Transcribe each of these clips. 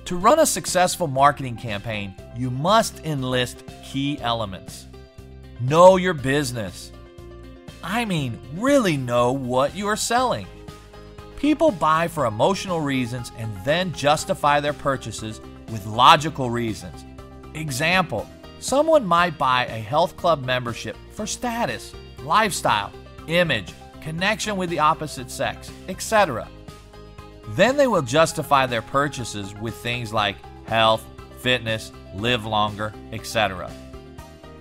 To run a successful marketing campaign, you must enlist key elements. Know your business. I mean, really know what you are selling. People buy for emotional reasons and then justify their purchases with logical reasons. Example, someone might buy a health club membership for status, lifestyle, image, connection with the opposite sex, etc. Then they will justify their purchases with things like health, fitness, live longer, etc.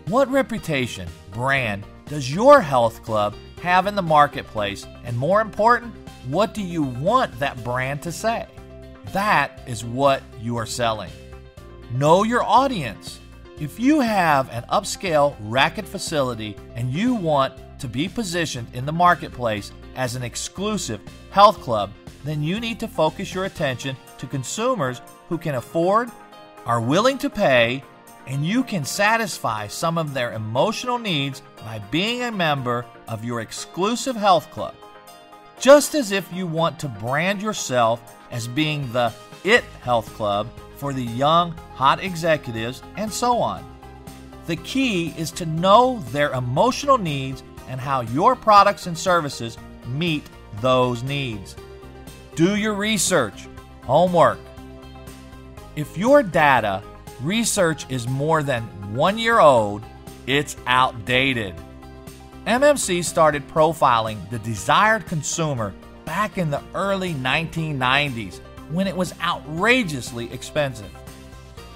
What reputation, brand, does your health club have in the marketplace? And more important, what do you want that brand to say? That is what you are selling. Know your audience. If you have an upscale racket facility and you want to be positioned in the marketplace as an exclusive health club, then you need to focus your attention to consumers who can afford, are willing to pay, and you can satisfy some of their emotional needs by being a member of your exclusive health club. Just as if you want to brand yourself as being the IT health club for the young, hot executives, and so on. The key is to know their emotional needs and how your products and services meet those needs. Do your research, homework. If your data research is more than 1 year old, it's outdated. MMC started profiling the desired consumer back in the early 1990s when it was outrageously expensive.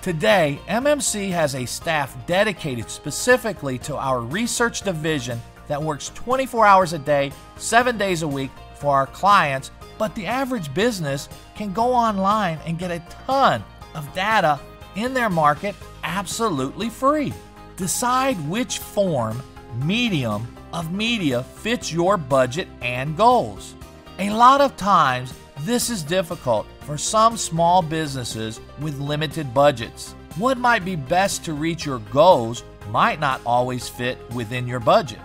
Today, MMC has a staff dedicated specifically to our research division that works 24 hours a day, 7 days a week for our clients, but the average business can go online and get a ton of data in their market absolutely free. Decide which form, medium of media fits your budget and goals. A lot of times, this is difficult for some small businesses with limited budgets. What might be best to reach your goals might not always fit within your budget.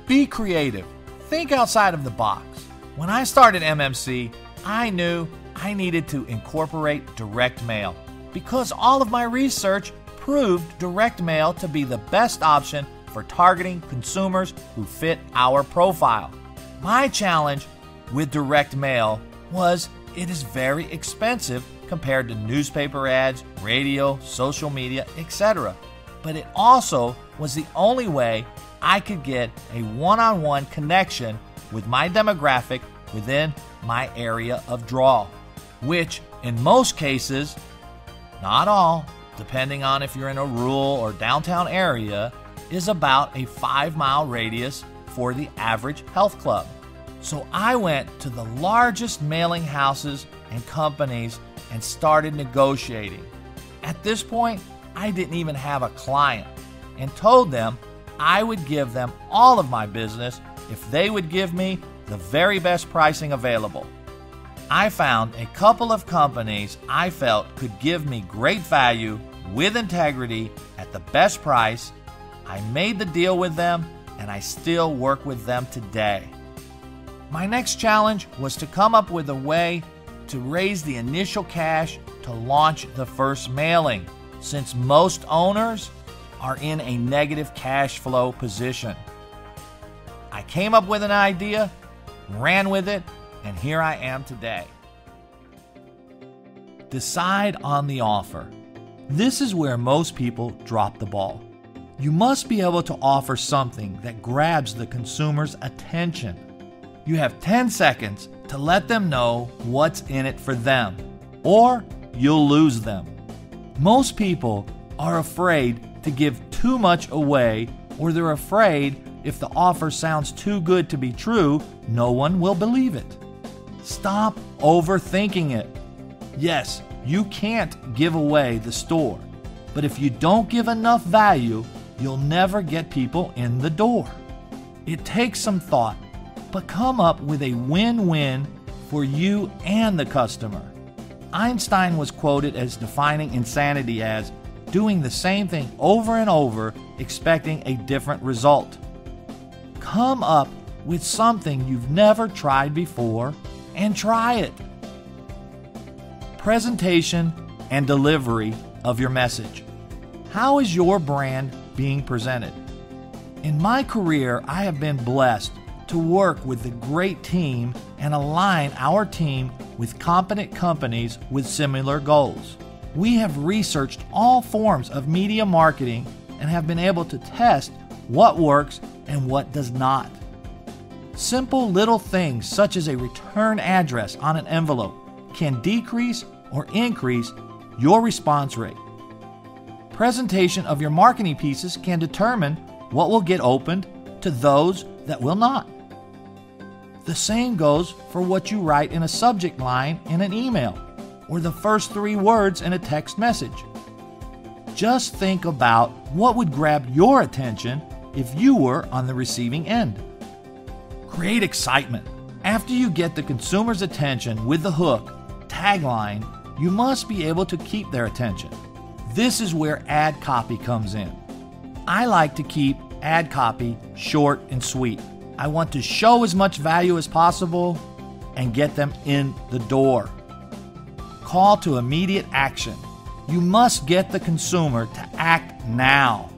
Be creative. Think outside of the box. When I started MMC, I knew I needed to incorporate direct mail because all of my research proved direct mail to be the best option for targeting consumers who fit our profile. My challenge with direct mail was it is very expensive compared to newspaper ads, radio, social media, etc. But it also was the only way I could get a one-on-one connection with my demographic within my area of draw, which in most cases, not all, depending on if you're in a rural or downtown area, is about a 5-mile radius for the average health club. So I went to the largest mailing houses and companies and started negotiating. At this point, I didn't even have a client and told them I would give them all of my business if they would give me the very best pricing available. I found a couple of companies I felt could give me great value with integrity at the best price. I made the deal with them and I still work with them today. My next challenge was to come up with a way to raise the initial cash to launch the first mailing, since most owners are in a negative cash flow position. I came up with an idea, ran with it, and here I am today. Decide on the offer. This is where most people drop the ball. You must be able to offer something that grabs the consumer's attention. You have 10 seconds to let them know what's in it for them, or you'll lose them. Most people are afraid to give too much away, or they're afraid if the offer sounds too good to be true, no one will believe it. Stop overthinking it. Yes, you can't give away the store, but if you don't give enough value, you'll never get people in the door. It takes some thought, but come up with a win-win for you and the customer. Einstein was quoted as defining insanity as doing the same thing over and over, expecting a different result. Come up with something you've never tried before and try it. Presentation and delivery of your message. How is your brand being presented? In my career, I have been blessed to work with a great team and align our team with competent companies with similar goals. We have researched all forms of media marketing and have been able to test what works and what does not. Simple little things such as a return address on an envelope can decrease or increase your response rate. Presentation of your marketing pieces can determine what will get opened to those that will not. The same goes for what you write in a subject line in an email or the first 3 words in a text message. Just think about what would grab your attention if you were on the receiving end. Create excitement. After you get the consumer's attention with the hook, tagline, you must be able to keep their attention. This is where ad copy comes in. I like to keep ad copy short and sweet. I want to show as much value as possible and get them in the door. Call to immediate action. You must get the consumer to act now.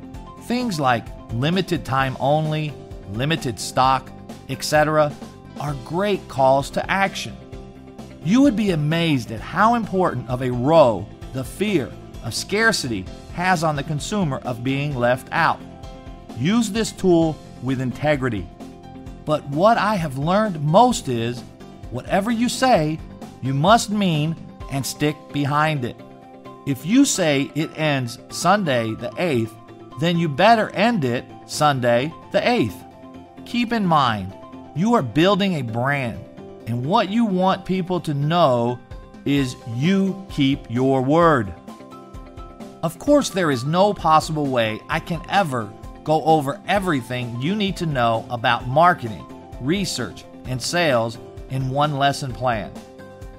Things like limited time only, limited stock, etc. are great calls to action. You would be amazed at how important of a role the fear of scarcity has on the consumer of being left out. Use this tool with integrity. But what I have learned most is, whatever you say, you must mean and stick behind it. If you say it ends Sunday the 8th, then you better end it Sunday the 8th. Keep in mind, you are building a brand, and what you want people to know is you keep your word. Of course, there is no possible way I can ever go over everything you need to know about marketing, research, and sales in one lesson plan.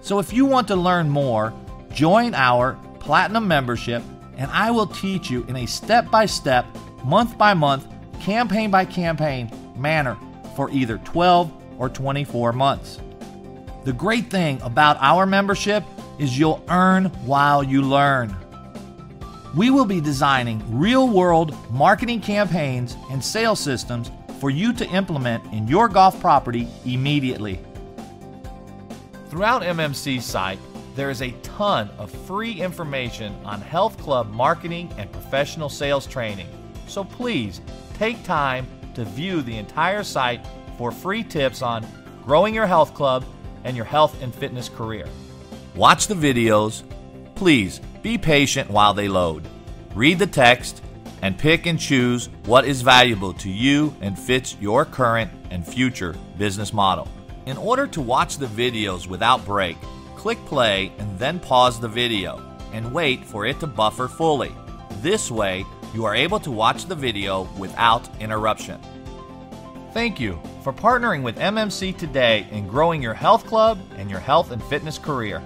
So if you want to learn more, join our Platinum membership and I will teach you in a step-by-step, month-by-month, campaign-by-campaign manner for either 12 or 24 months. The great thing about our membership is you'll earn while you learn. We will be designing real-world marketing campaigns and sales systems for you to implement in your golf property immediately. Throughout MMC's site, there is a ton of free information on health club marketing and professional sales training. So please take time to view the entire site for free tips on growing your health club and your health and fitness career. Watch the videos. Please be patient while they load. Read the text and pick and choose what is valuable to you and fits your current and future business model. In order to watch the videos without break, click play and then pause the video and wait for it to buffer fully. This way, you are able to watch the video without interruption. Thank you for partnering with MMC today in growing your health club and your health and fitness career.